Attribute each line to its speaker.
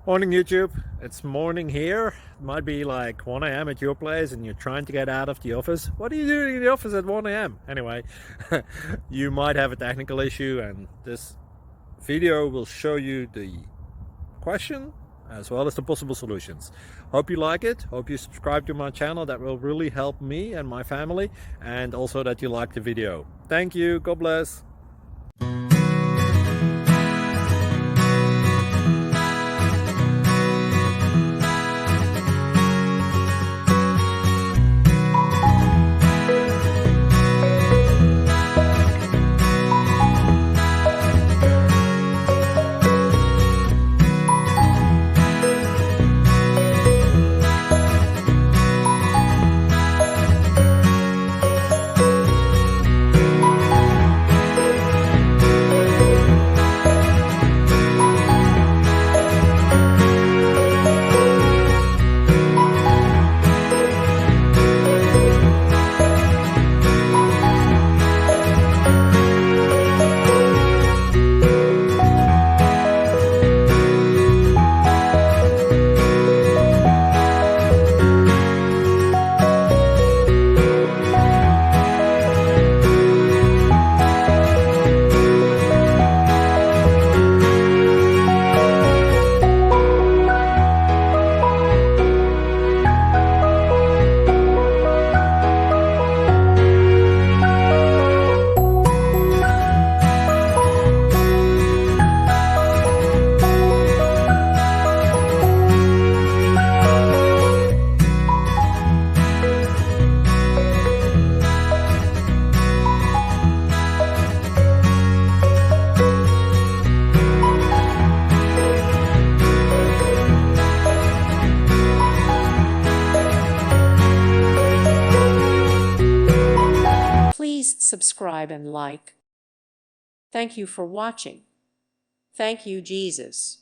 Speaker 1: Morning YouTube, it's morning here. It might be like 1 a.m. at your place and you're trying to get out of the office. What are you doing in the office at 1 a.m? Anyway, you might have a technical issue and this video will show you the question as well as the possible solutions. Hope you like it, hope you subscribe to my channel. That will really help me and my family, and also that you like the video. Thank you, God bless.
Speaker 2: Please subscribe and like. Thank you for watching. Thank you, Jesus.